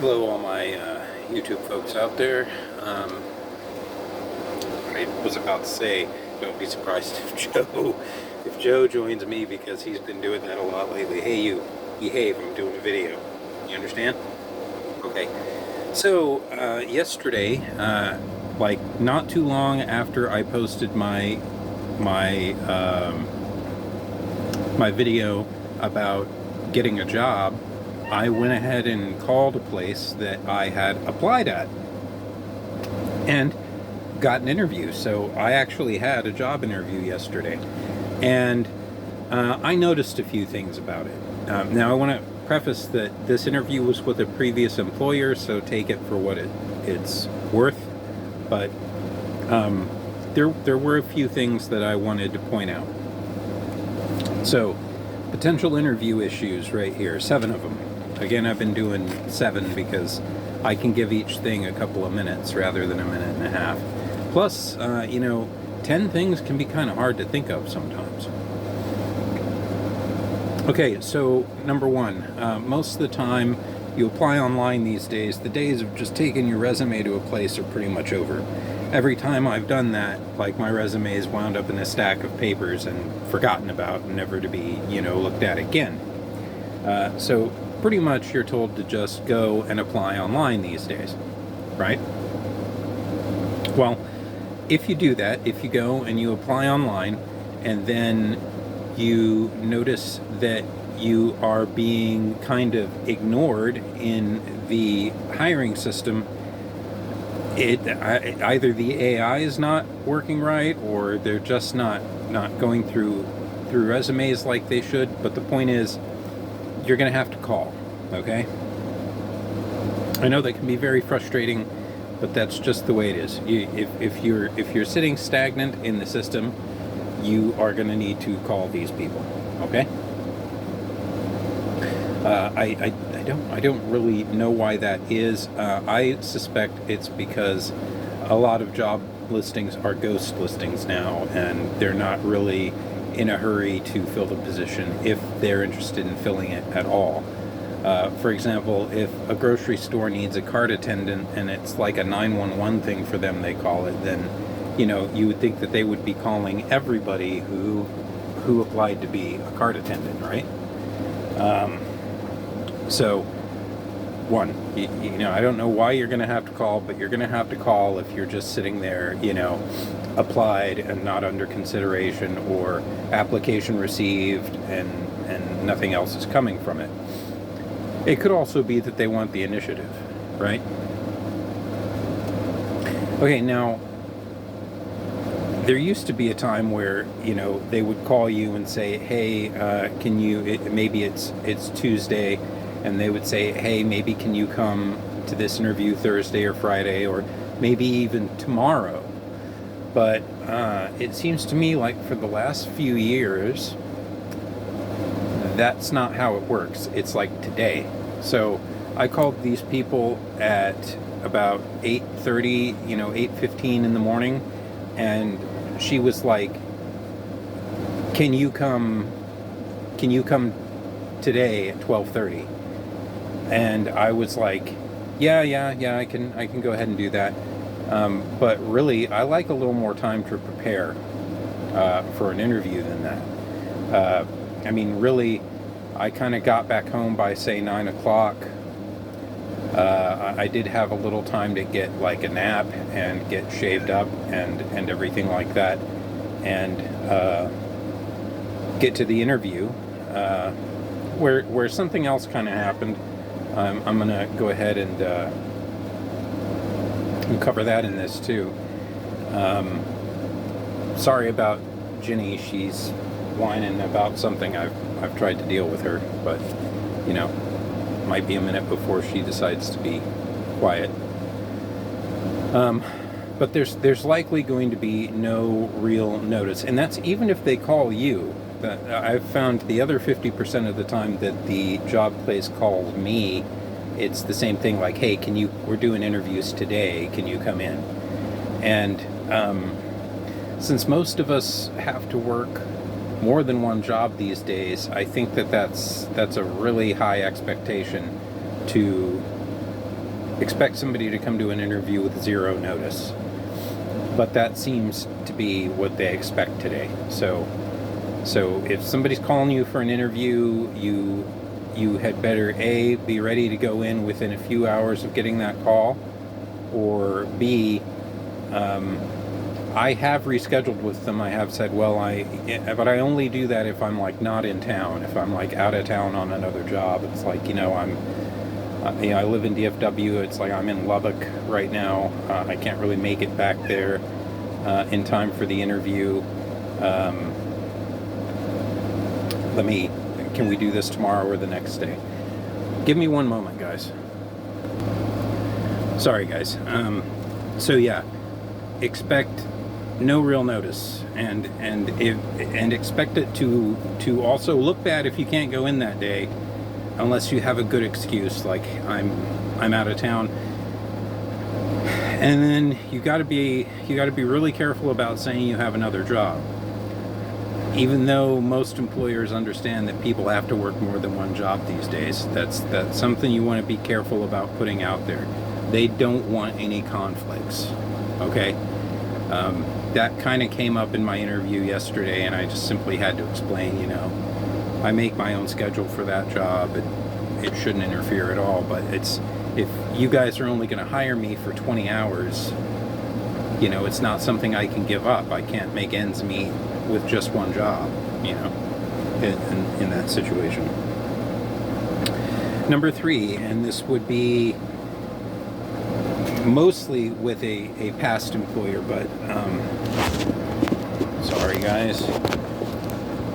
Hello, all my YouTube folks out there. I was about to say, don't be surprised if Joe joins me, because he's been doing that a lot lately. Hey, you, behave. I'm doing a video. You understand? Okay. So yesterday, like not too long after I posted my video about getting a job, I went ahead and called a place that I had applied at and got an interview. So I actually had a job interview yesterday, and I noticed a few things about it. Now I want to preface that this interview was with a previous employer, so take it for what it's worth. But there were a few things that I wanted to point out. So, potential interview issues right here, 7 of them. Again, I've been doing 7 because I can give each thing a couple of minutes rather than a minute and a half. Plus, 10 things can be kind of hard to think of sometimes. Okay, so number 1, most of the time you apply online these days, the days of just taking your resume to a place are pretty much over. Every time I've done that, like, my resume is wound up in a stack of papers and forgotten about and never to be, looked at again. So pretty much you're told to just go and apply online these days, right? Well, if you do that, if you go and you apply online and then you notice that you are being kind of ignored in the hiring system, either the AI is not working right, or they're just not going through resumes like they should. But the point is, you're going to have to call, okay? I know that can be very frustrating, but that's just the way it is. If you're sitting stagnant in the system, you are going to need to call these people, okay? I don't really know why that is. I suspect it's because a lot of job listings are ghost listings now, and they're not really in a hurry to fill the position if they're interested in filling it at all. For example, if a grocery store needs a cart attendant and it's like a 911 thing for them, they call it, then you would think that they would be calling everybody who applied to be a cart attendant, right? So, one, I don't know why you're going to have to call, but you're going to have to call if you're just sitting there, applied and not under consideration, or application received and nothing else is coming from it. It could also be that they want the initiative, right? Okay, now, there used to be a time where, they would call you and say, hey, can you, maybe it's Tuesday, and they would say, hey, maybe can you come to this interview Thursday or Friday, or maybe even tomorrow. But it seems to me like for the last few years, that's not how it works. It's like today. So I called these people at about 8:30, 8:15 in the morning, and she was like, can you come today at 12:30? And I was like, yeah, I can go ahead and do that. But really, I like a little more time to prepare for an interview than that. Really, I kind of got back home by, say, 9 o'clock. I did have a little time to get like a nap and get shaved up and everything like that, and get to the interview, where something else kind of happened. I'm going to go ahead and cover that in this too. Sorry about Ginny. She's whining about something. I've tried to deal with her, but might be a minute before she decides to be quiet. But there's likely going to be no real notice, and that's even if they call you. I've found the other 50% of the time that the job place calls me, it's the same thing, like, hey, we're doing interviews today, can you come in? And since most of us have to work more than one job these days, I think that's a really high expectation to expect somebody to come to an interview with zero notice. But that seems to be what they expect today. So if somebody's calling you for an interview, you had better A, be ready to go in within a few hours of getting that call, or B, I have rescheduled with them. I have said, well, but I only do that if I'm like not in town. If I'm like out of town on another job, it's like, I live in DFW. It's like I'm in Lubbock right now. I can't really make it back there in time for the interview. Can we do this tomorrow or the next day? Give me one moment, guys. Sorry, guys. So yeah, expect no real notice, and expect it to also look bad if you can't go in that day, unless you have a good excuse, like I'm out of town. And then you got to be really careful about saying you have another job. Even though most employers understand that people have to work more than one job these days, that's something you want to be careful about putting out there. They don't want any conflicts, okay? That kind of came up in my interview yesterday, and I just simply had to explain, I make my own schedule for that job, and it shouldn't interfere at all, but if you guys are only going to hire me for 20 hours, it's not something I can give up. I can't make ends meet with just one job, in that situation. Number 3, and this would be mostly with a past employer, but sorry guys,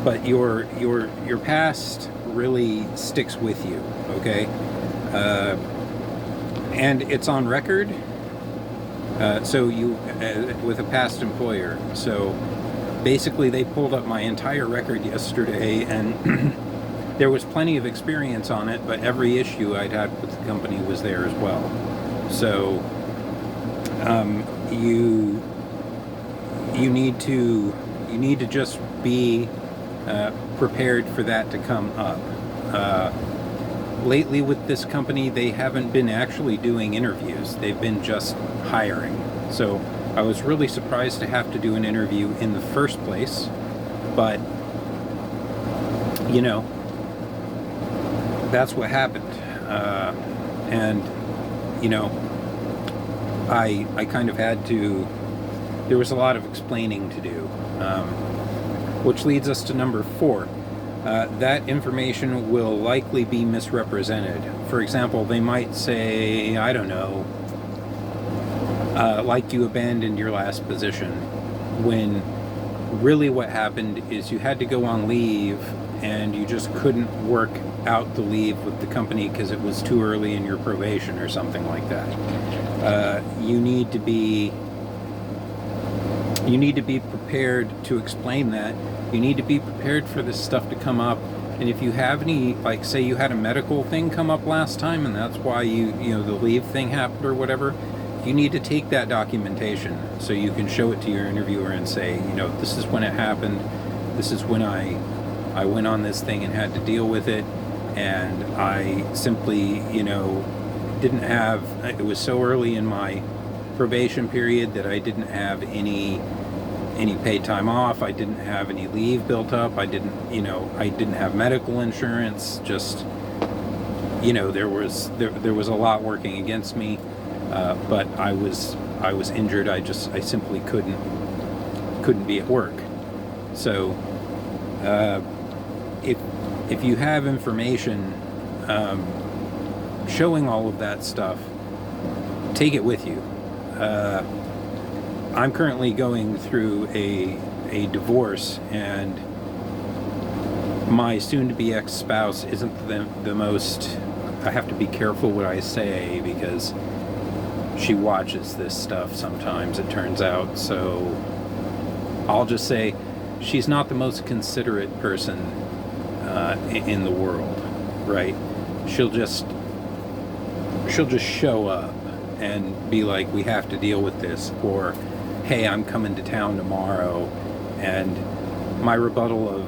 but your past really sticks with you, okay? And it's on record. So you with a past employer. So basically, they pulled up my entire record yesterday, and there was plenty of experience on it, but every issue I'd had with the company was there as well. So you need to just be prepared for that to come up. Lately with this company, they haven't been actually doing interviews. They've been just hiring. So I was really surprised to have to do an interview in the first place, but that's what happened. And I kind of had to, there was a lot of explaining to do, which leads us to number 4. That information will likely be misrepresented. For example, they might say, I don't know, like you abandoned your last position, when really what happened is you had to go on leave and you just couldn't work out the leave with the company because it was too early in your probation or something like that. You need to be prepared to explain that. You need to be prepared for this stuff to come up. And if you have any, like say you had a medical thing come up last time and that's why the leave thing happened or whatever, you need to take that documentation so you can show it to your interviewer and say, this is when it happened. This is when I went on this thing and had to deal with it. And I simply, didn't have, it was so early in my probation period that I didn't have any paid time off. I didn't have any leave built up. I didn't have medical insurance. Just, there was a lot working against me, but I was injured. I simply couldn't be at work. So, if you have information showing all of that stuff, take it with you. I'm currently going through a divorce, and my soon-to-be ex-spouse isn't the most, I have to be careful what I say because she watches this stuff sometimes, it turns out. So I'll just say she's not the most considerate person in the world, right? She'll just show up and be like, we have to deal with this, or hey, I'm coming to town tomorrow, and my rebuttal of,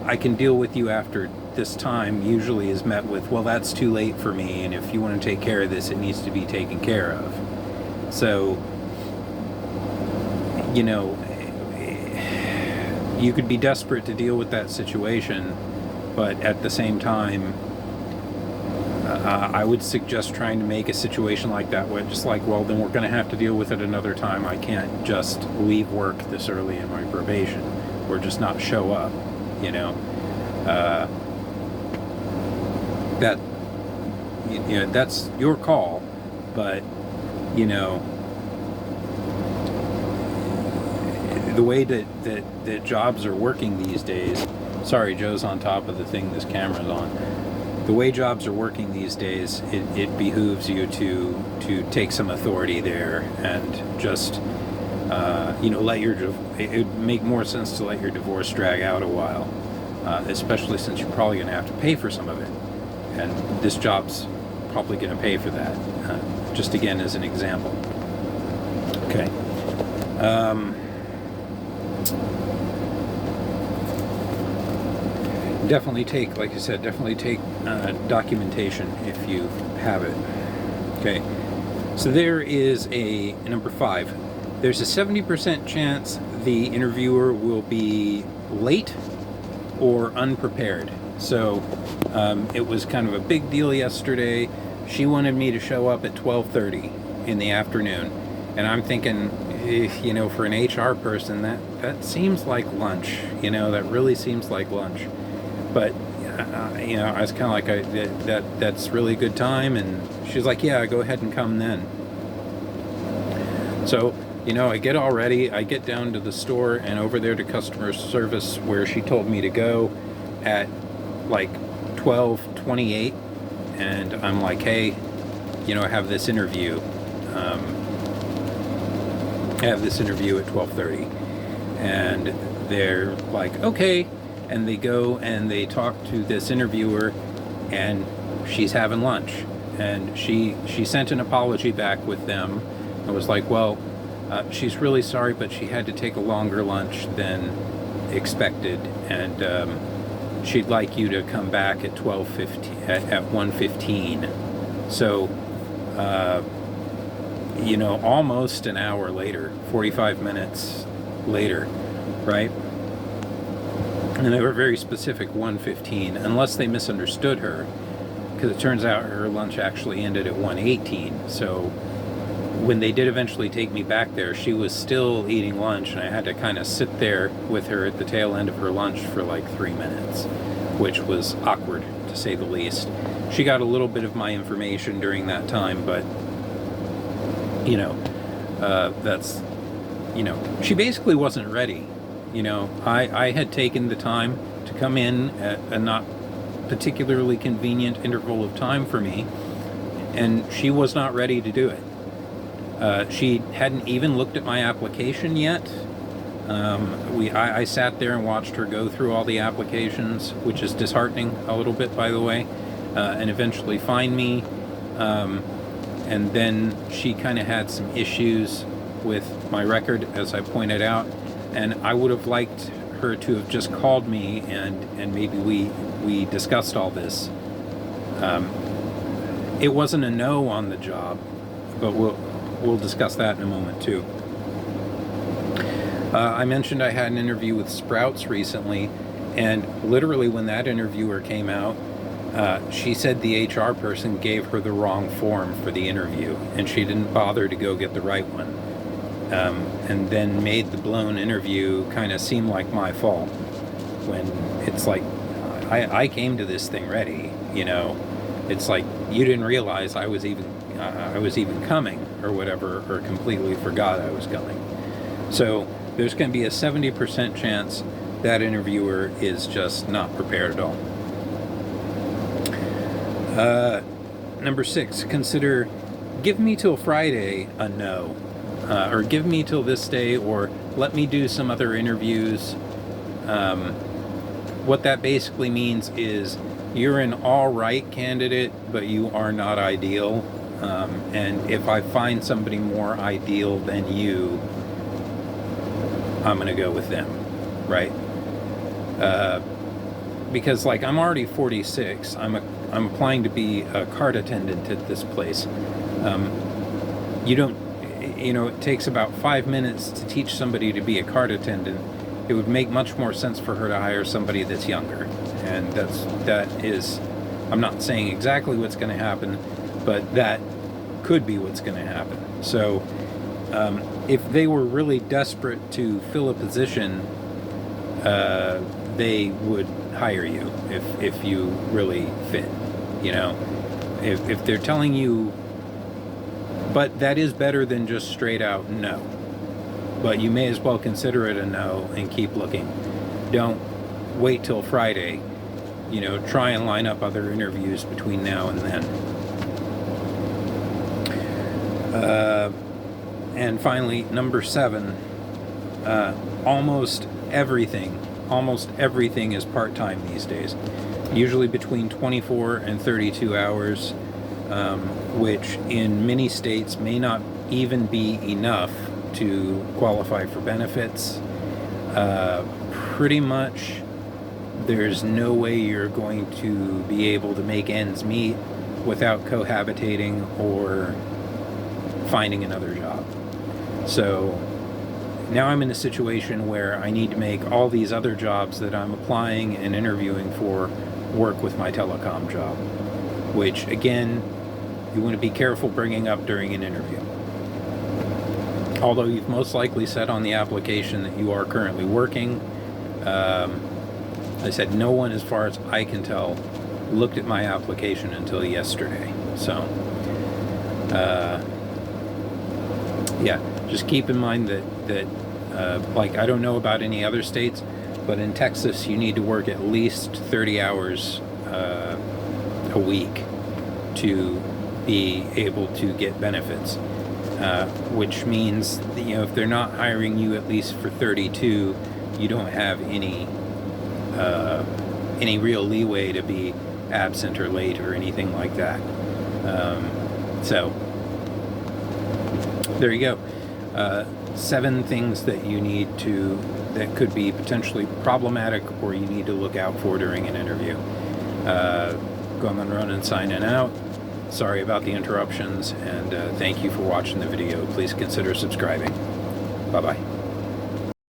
I can deal with you after this time usually is met with, well, that's too late for me, and if you want to take care of this, it needs to be taken care of. So, you know, you could be desperate to deal with that situation, but at the same time, I would suggest trying to make a situation like that where just like, well, then we're going to have to deal with it another time. I can't just leave work this early in my probation or just not show up, you know. That's your call, but, you know, the way that jobs are working these days, sorry, Joe's on top of the thing this camera's on. The way jobs are working these days, it behooves you to take some authority there and just, let it would make more sense to let your divorce drag out a while, especially since you're probably going to have to pay for some of it. And this job's probably going to pay for that, just again as an example. Okay. Definitely take, like I said, documentation if you have it. Okay, so there is a number 5. There's a 70% chance the interviewer will be late or unprepared. So it was kind of a big deal yesterday. She wanted me to show up at 12:30 in the afternoon, and I'm thinking, for an HR person, that seems like lunch. That really seems like lunch. But, I was kind of like, that's really a good time. And she's like, yeah, go ahead and come then. So, I get all ready. I get down to the store and over there to customer service where she told me to go at like 12:28. And I'm like, hey, I have this interview. I have this interview at 12:30. And they're like, okay. And they go and they talk to this interviewer, and she's having lunch. And she sent an apology back with them. I was like, well, she's really sorry, but she had to take a longer lunch than expected, and she'd like you to come back at 12:15 at 1:15. So, almost an hour later, 45 minutes later, right? And they were very specific, 1:15, unless they misunderstood her, because it turns out her lunch actually ended at 1:18. So when they did eventually take me back there, she was still eating lunch, and I had to kind of sit there with her at the tail end of her lunch for like 3 minutes, which was awkward, to say the least. She got a little bit of my information during that time, but, that's, she basically wasn't ready. I had taken the time to come in at a not particularly convenient interval of time for me, and she was not ready to do it. She hadn't even looked at my application yet. I sat there and watched her go through all the applications, which is disheartening a little bit, by the way, and eventually find me. And then she kind of had some issues with my record, as I pointed out. And I would have liked her to have just called me and maybe we discussed all this. It wasn't a no on the job, but we'll discuss that in a moment too. I mentioned I had an interview with Sprouts recently, and literally when that interviewer came out, she said the HR person gave her the wrong form for the interview, and she didn't bother to go get the right one. And then made the blown interview kind of seem like my fault, when it's like, I came to this thing ready, It's like, you didn't realize I was even coming or whatever, or completely forgot I was coming. So there's going to be a 70% chance that interviewer is just not prepared at all. Number 6, consider give me till Friday a no. Or give me till this day, or let me do some other interviews. What that basically means is you're an all right candidate, but you are not ideal. And if I find somebody more ideal than you, I'm going to go with them, right? because like I'm already 46. I'm applying to be a cart attendant at this place. You don't, it takes about 5 minutes to teach somebody to be a cart attendant. It would make much more sense for her to hire somebody that's younger, and that is, I'm not saying exactly what's going to happen, but that could be what's going to happen. So if they were really desperate to fill a position, they would hire you if you really fit, if they're telling you. But that is better than just straight out no. But you may as well consider it a no and keep looking. Don't wait till Friday. Try and line up other interviews between now and then. And finally, number 7, almost everything is part-time these days. Usually between 24 and 32 hours, which in many states may not even be enough to qualify for benefits. Pretty much there's no way you're going to be able to make ends meet without cohabitating or finding another job. So now I'm in a situation where I need to make all these other jobs that I'm applying and interviewing for work with my telecom job, which again, you want to be careful bringing up during an interview. Although you've most likely said on the application that you are currently working. I said no one, as far as I can tell, looked at my application until yesterday. So, yeah, just keep in mind that like, I don't know about any other states, but in Texas you need to work at least 30 hours a week to be able to get benefits, which means that, if they're not hiring you at least for 32, you don't have any real leeway to be absent or late or anything like that. So there you go. 7 things that you need that could be potentially problematic or you need to look out for during an interview. Going on Ronan signing out. Sorry about the interruptions, and thank you for watching the video. Please consider subscribing. Bye-bye.